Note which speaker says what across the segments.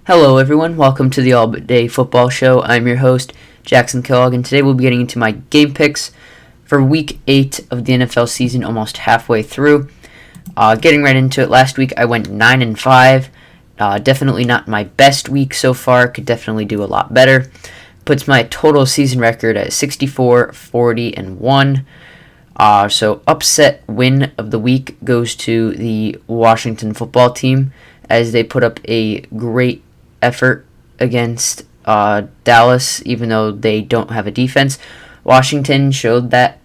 Speaker 1: Hello, everyone. Welcome to the All Day Football Show. I'm your host, Jackson Kellogg, and today we'll be getting into my game picks for Week 8 of the NFL season, almost halfway through. Getting right into it, last week I went 9-5. Definitely not my best week so far. Could definitely do a lot better. Puts my total season record at 64-40-1. So upset win of the week goes to the Washington football team as they put up a great effort against Dallas, even though they don't have a defense. Washington showed that,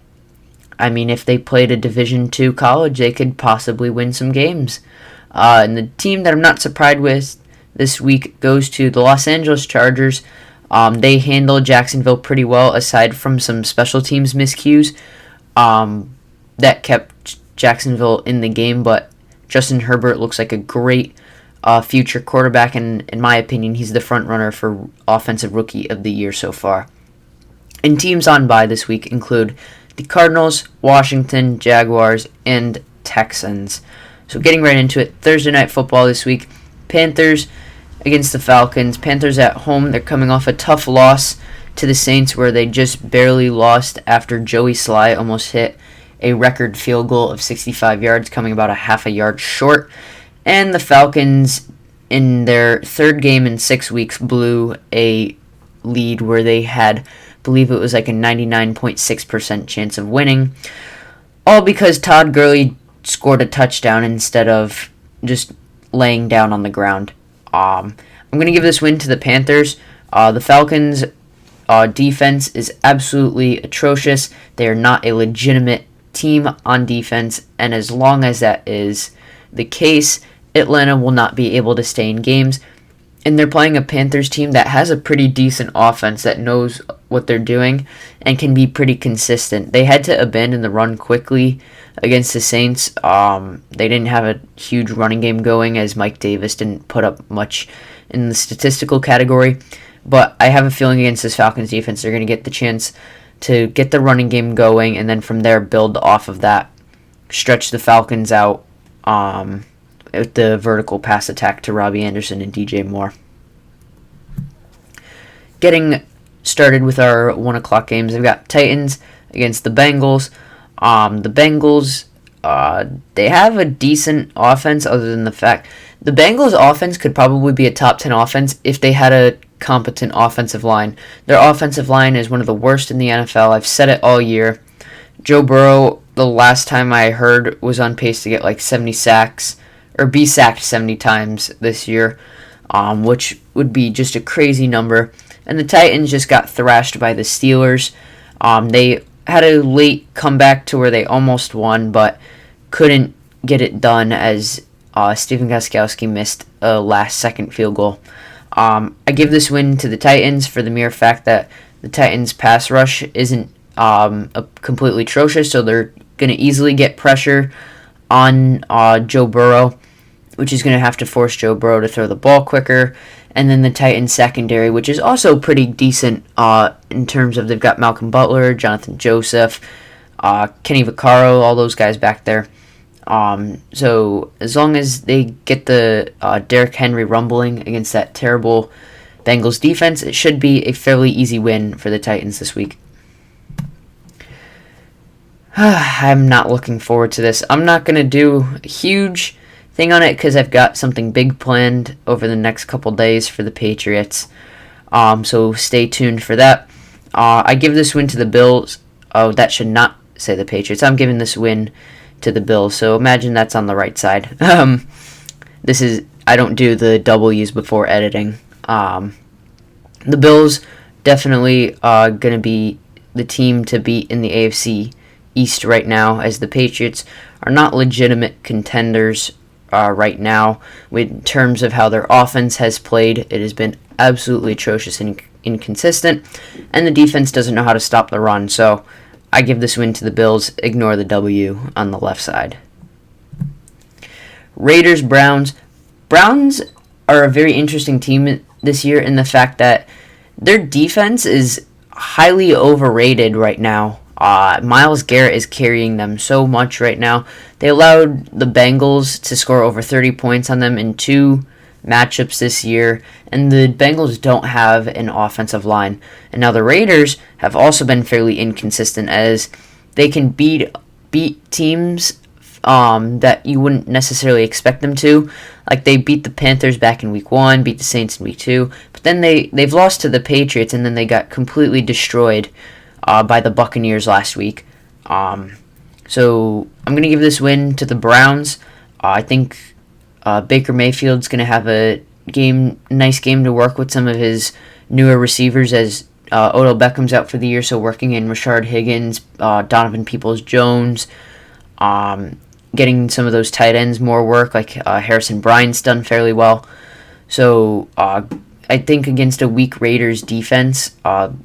Speaker 1: if they played a Division II college, they could possibly win some games. And the team that I'm not surprised with this week goes to the Los Angeles Chargers. They handled Jacksonville pretty well, aside from some special teams miscues that kept Jacksonville in the game, but Justin Herbert looks like a great future quarterback, and in my opinion, he's the front runner for Offensive Rookie of the Year so far. And teams on bye this week include the Cardinals, Washington, Jaguars, and Texans. So getting right into it, Thursday Night Football this week, Panthers against the Falcons. Panthers at home, they're coming off a tough loss to the Saints where they just barely lost after Joey Sly almost hit a record field goal of 65 yards, coming about a half a yard short. And the Falcons, in their third game in 6 weeks, blew a lead where they had, I believe it was like a 99.6% chance of winning. All because Todd Gurley scored a touchdown instead of just laying down on the ground. I'm going to give this win to the Panthers. The Falcons' defense is absolutely atrocious. They are not a legitimate team on defense, and as long as that is the case, Atlanta will not be able to stay in games. And they're playing a Panthers team that has a pretty decent offense that knows what they're doing and can be pretty consistent. They had to abandon the run quickly against the Saints. They didn't have a huge running game going as Mike Davis didn't put up much in the statistical category. But I have a feeling against this Falcons defense, they're going to get the chance to get the running game going and then from there build off of that, stretch the Falcons out with the vertical pass attack to Robbie Anderson and DJ Moore. Getting started with our 1 o'clock games, we've got Titans against the Bengals. The Bengals, they have a decent offense other than the fact the Bengals offense could probably be a top 10 offense if they had a competent offensive line. Their offensive line is one of the worst in the NFL. I've said it all year. Joe Burrow, the last time I heard, was on pace to get like 70 sacks, or be sacked 70 times this year, which would be just a crazy number. And the Titans just got thrashed by the Steelers. They had a late comeback to where they almost won, but couldn't get it done as Stephen Gostkowski missed a last-second field goal. I give this win to the Titans for the mere fact that the Titans' pass rush isn't completely atrocious, so they're going to easily get pressure on Joe Burrow, which is going to have to force Joe Burrow to throw the ball quicker. And then the Titans secondary, which is also pretty decent in terms of they've got Malcolm Butler, Jonathan Joseph, Kenny Vaccaro, all those guys back there. So as long as they get the Derrick Henry rumbling against that terrible Bengals defense, it should be a fairly easy win for the Titans this week. I'm not looking forward to this. I'm not going to do a huge thing on it because I've got something big planned over the next couple days for the Patriots. So stay tuned for that. I give this win to the Bills. Oh, that should not say the Patriots. I'm giving this win to the Bills. So imagine that's on the right side. I don't do the W's before editing. The Bills definitely going to be the team to beat in the AFC East right now, as the Patriots are not legitimate contenders right now. In terms of how their offense has played, it has been absolutely atrocious and inconsistent, and the defense doesn't know how to stop the run. So I give this win to the Bills. Ignore the W on the left side. Raiders, Browns. Browns are a very interesting team this year in the fact that their defense is highly overrated right now. Myles Garrett is carrying them so much right now. They allowed the Bengals to score over 30 points on them in 2 matchups this year, and the Bengals don't have an offensive line. And now the Raiders have also been fairly inconsistent, as they can beat teams that you wouldn't necessarily expect them to. Like, they beat the Panthers back in week 1, beat the Saints in week 2, but then they've lost to the Patriots, and then they got completely destroyed by the Buccaneers last week. So I'm going to give this win to the Browns. I think Baker Mayfield's going to have a nice game to work with some of his newer receivers, as Odell Beckham's out for the year, so working in Rashard Higgins, Donovan Peoples-Jones, getting some of those tight ends more work, like Harrison Bryant's done fairly well. So I think against a weak Raiders defense,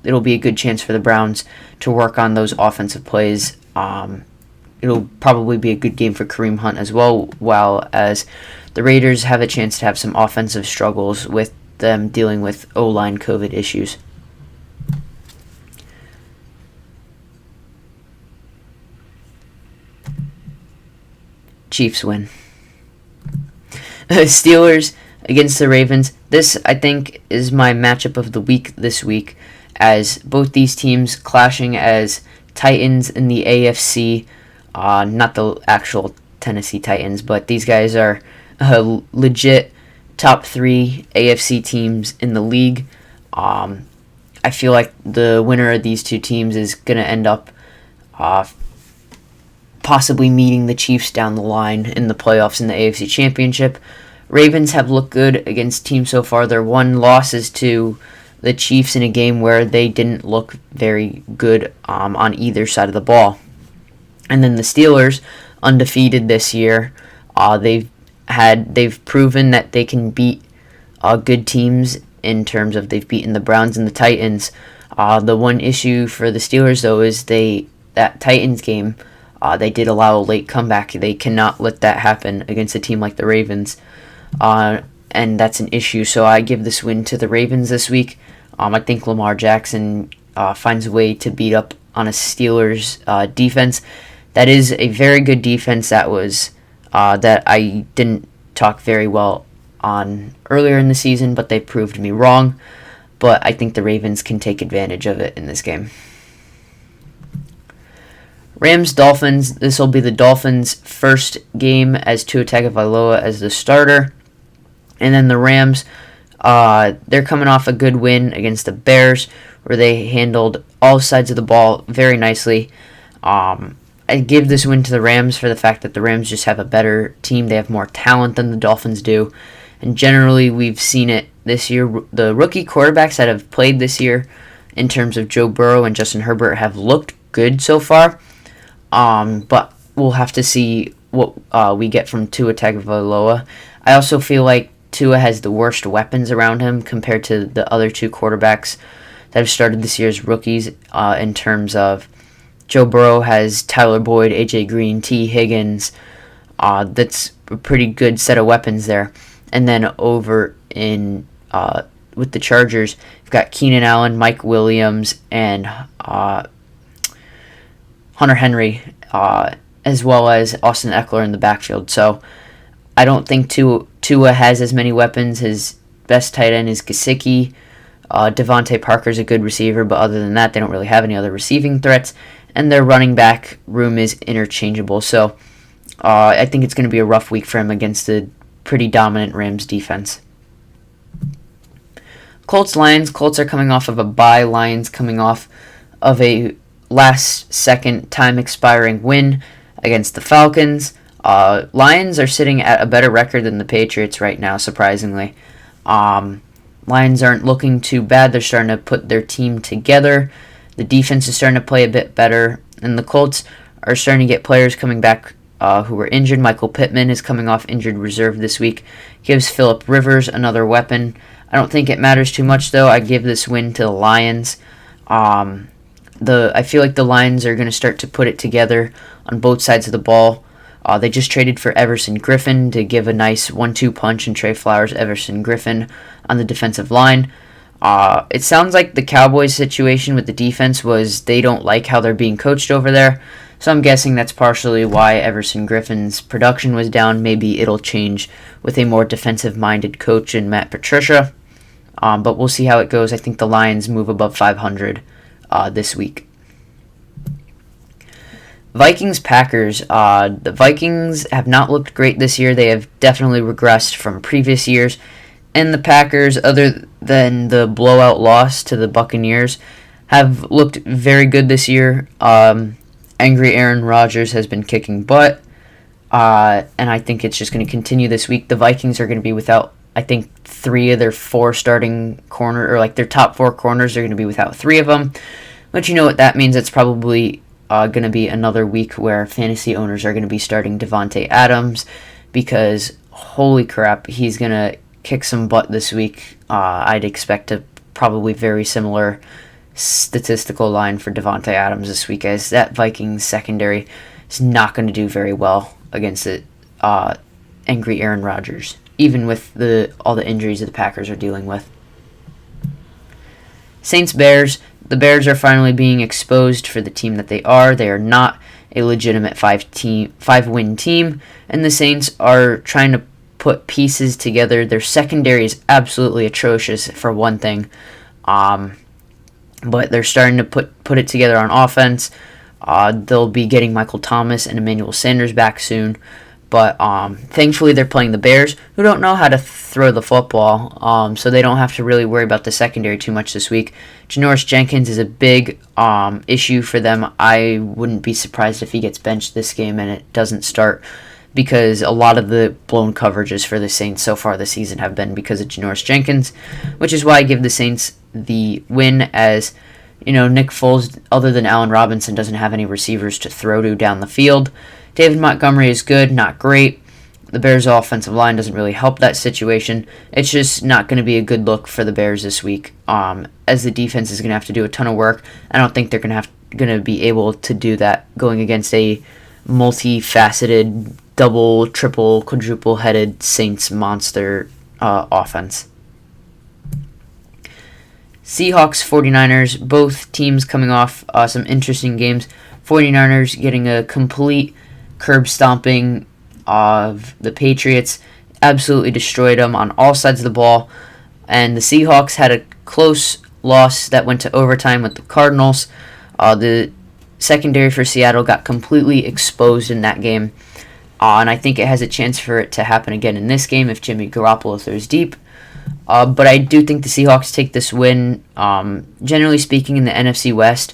Speaker 1: it'll be a good chance for the Browns to work on those offensive plays. It'll probably be a good game for Kareem Hunt as well, while as the Raiders have a chance to have some offensive struggles with them dealing with O-line COVID issues. Chiefs win. Steelers against the Ravens. This, I think, is my matchup of the week this week, as both these teams clashing as Titans in the AFC. Not the actual Tennessee Titans, but these guys are legit top 3 AFC teams in the league. I feel like the winner of these two teams is going to end up possibly meeting the Chiefs down the line in the playoffs in the AFC Championship. Ravens have looked good against teams so far. Their one loss is to the Chiefs in a game where they didn't look very good on either side of the ball. And then the Steelers, undefeated this year, they've proven that they can beat good teams in terms of they've beaten the Browns and the Titans. The one issue for the Steelers, though, is that Titans game, they did allow a late comeback. They cannot let that happen against a team like the Ravens, and that's an issue. So I give this win to the Ravens this week. I think Lamar Jackson finds a way to beat up on a Steelers defense. That is a very good defense that I didn't talk very well on earlier in the season, but they proved me wrong. But I think the Ravens can take advantage of it in this game. Rams-Dolphins. This will be the Dolphins' first game as Tua Tagovailoa as the starter. And then the Rams, they're coming off a good win against the Bears, where they handled all sides of the ball very nicely. I give this win to the Rams for the fact that the Rams just have a better team. They have more talent than the Dolphins do. And generally, we've seen it this year. The rookie quarterbacks that have played this year, in terms of Joe Burrow and Justin Herbert, have looked good so far. But we'll have to see what we get from Tua Tagovailoa. I also feel like Tua has the worst weapons around him compared to the other two quarterbacks that have started this year as rookies, in terms of Joe Burrow has Tyler Boyd, A.J. Green, T. Higgins. That's a pretty good set of weapons there. And then over in with the Chargers, you've got Keenan Allen, Mike Williams, and Hunter Henry, as well as Austin Eckler in the backfield. So I don't think Tua has as many weapons. His best tight end is Gesicki. Devontae Parker's a good receiver, but other than that, they don't really have any other receiving threats. And their running back room is interchangeable. So I think it's going to be a rough week for him against the pretty dominant Rams defense. Colts-Lions. Colts are coming off of a bye. Lions coming off of a last-second time-expiring win against the Falcons. Lions are sitting at a better record than the Patriots right now, surprisingly. Lions aren't looking too bad. They're starting to put their team together. The defense is starting to play a bit better. And the Colts are starting to get players coming back who were injured. Michael Pittman is coming off injured reserve this week. Gives Phillip Rivers another weapon. I don't think it matters too much, though. I give this win to the Lions. I feel like the Lions are going to start to put it together on both sides of the ball. They just traded for Everson Griffin to give a nice 1-2 punch, and Trey Flowers, Everson Griffin on the defensive line. It sounds like the Cowboys situation with the defense was they don't like how they're being coached over there. So I'm guessing that's partially why Everson Griffin's production was down. Maybe it'll change with a more defensive-minded coach in Matt Patricia. But we'll see how it goes. I think the Lions move above 500 this week. Vikings-Packers. The Vikings have not looked great this year. They have definitely regressed from previous years. And the Packers, other than the blowout loss to the Buccaneers, have looked very good this year. Angry Aaron Rodgers has been kicking butt. And I think it's just going to continue this week. The Vikings are going to be without, I think, 3 of their 4 starting corner, or like their top 4 corners are going to be without 3 of them. But you know what that means? It's probably going to be another week where fantasy owners are going to be starting Davante Adams, because holy crap, he's going to kick some butt this week. I'd expect a probably very similar statistical line for Davante Adams this week, as that Vikings secondary is not going to do very well against the angry Aaron Rodgers, even with all the injuries that the Packers are dealing with. Saints-Bears. The Bears are finally being exposed for the team that they are. They are not a legitimate 5-win team, and the Saints are trying to put pieces together. Their secondary is absolutely atrocious, for one thing, but they're starting to put it together on offense. They'll be getting Michael Thomas and Emmanuel Sanders back soon. But thankfully they're playing the Bears, who don't know how to throw the football, so they don't have to really worry about the secondary too much this week. Janoris Jenkins is a big issue for them. I wouldn't be surprised if he gets benched this game and it doesn't start, because a lot of the blown coverages for the Saints so far this season have been because of Janoris Jenkins, which is why I give the Saints the win, as Nick Foles, other than Allen Robinson, doesn't have any receivers to throw to down the field. David Montgomery is good, not great. The Bears' offensive line doesn't really help that situation. It's just not going to be a good look for the Bears this week, as the defense is going to have to do a ton of work. I don't think they're going to be able to do that going against a multifaceted, double, triple, quadruple-headed Saints monster offense. Seahawks, 49ers, both teams coming off some interesting games. 49ers getting a complete curb stomping of the Patriots, absolutely destroyed them on all sides of the ball. And the Seahawks had a close loss that went to overtime with the Cardinals. The secondary for Seattle got completely exposed in that game. And I think it has a chance for it to happen again in this game if Jimmy Garoppolo throws deep. But I do think the Seahawks take this win. Generally speaking, in the NFC West,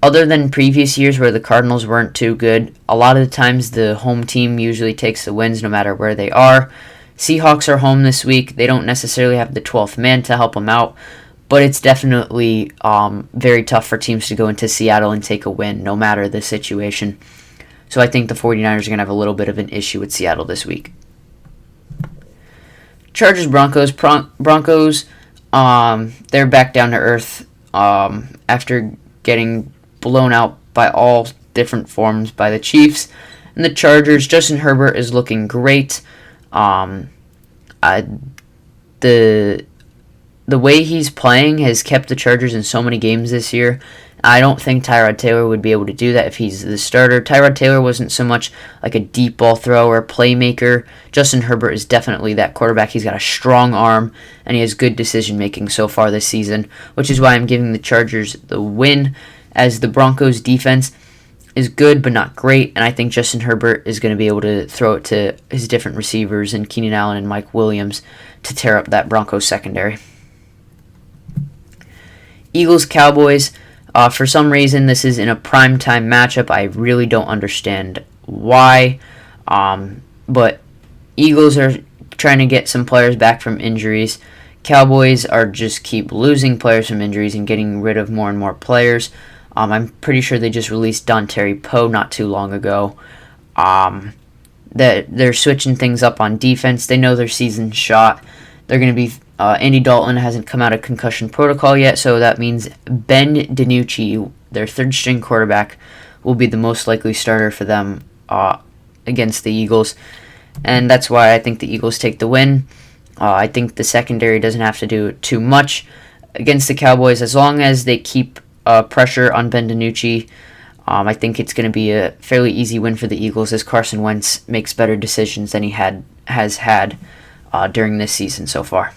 Speaker 1: other than previous years where the Cardinals weren't too good, a lot of the times the home team usually takes the wins no matter where they are. Seahawks are home this week. They don't necessarily have the 12th man to help them out, but it's definitely very tough for teams to go into Seattle and take a win no matter the situation. So I think the 49ers are going to have a little bit of an issue with Seattle this week. Chargers-Broncos. Broncos, they're back down to earth after getting blown out by all different forms by the Chiefs. And the Chargers, Justin Herbert is looking great. The way he's playing has kept the Chargers in so many games this year. I don't think Tyrod Taylor would be able to do that if he's the starter. Tyrod Taylor wasn't so much like a deep ball thrower, playmaker. Justin Herbert is definitely that quarterback. He's got a strong arm, and he has good decision-making so far this season, which is why I'm giving the Chargers the win, as the Broncos' defense is good but not great, and I think Justin Herbert is going to be able to throw it to his different receivers and Keenan Allen and Mike Williams to tear up that Broncos secondary. Eagles-Cowboys. For some reason, this is in a primetime matchup. I really don't understand why. But Eagles are trying to get some players back from injuries. Cowboys are just keep losing players from injuries and getting rid of more and more players. I'm pretty sure they just released Dontari Poe not too long ago. That they're switching things up on defense. They know their season's shot. They're going to be Andy Dalton hasn't come out of concussion protocol yet, so that means Ben DiNucci, their third-string quarterback, will be the most likely starter for them against the Eagles. And that's why I think the Eagles take the win. I think the secondary doesn't have to do too much against the Cowboys as long as they keep pressure on Ben DiNucci. I think it's going to be a fairly easy win for the Eagles as Carson Wentz makes better decisions than he has had during this season so far.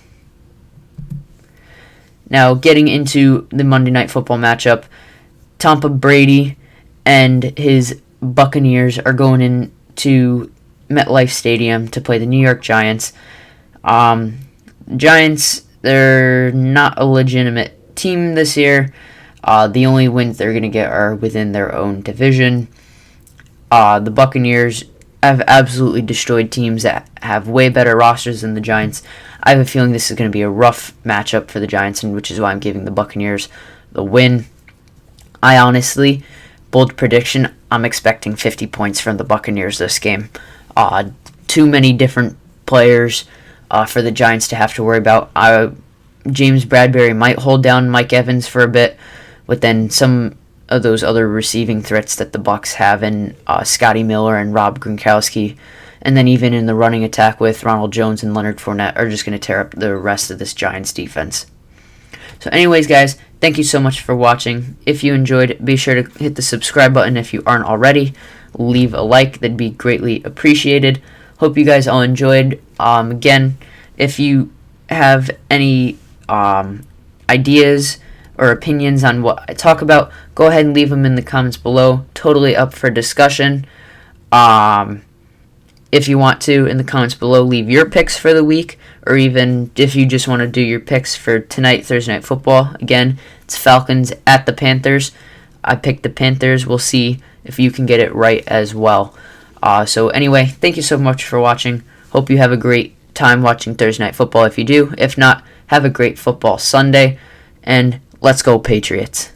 Speaker 1: Now, getting into the Monday Night Football matchup, Tom Brady and his Buccaneers are going into MetLife Stadium to play the New York Giants. Giants, they're not a legitimate team this year. The only wins they're going to get are within their own division. The Buccaneers have absolutely destroyed teams that have way better rosters than the Giants. I have a feeling this is going to be a rough matchup for the Giants, and which is why I'm giving the Buccaneers the win. I honestly, bold prediction, I'm expecting 50 points from the Buccaneers this game. Too many different players for the Giants to have to worry about. James Bradbury might hold down Mike Evans for a bit, but then some of those other receiving threats that the Bucs have in Scotty Miller and Rob Gronkowski, and then even in the running attack with Ronald Jones and Leonard Fournette are just going to tear up the rest of this Giants defense. So anyways, guys, thank you so much for watching. If you enjoyed, be sure to hit the subscribe button if you aren't already. Leave a like, that'd be greatly appreciated. Hope you guys all enjoyed. Again, if you have any ideas or opinions on what I talk about, go ahead and leave them in the comments below. Totally up for discussion. If you want to, in the comments below, leave your picks for the week, or even if you just want to do your picks for tonight, Thursday Night Football. Again, it's Falcons at the Panthers. I picked the Panthers. We'll see if you can get it right as well. So anyway, thank you so much for watching. Hope you have a great time watching Thursday Night Football if you do. If not, have a great football Sunday, and let's go Patriots.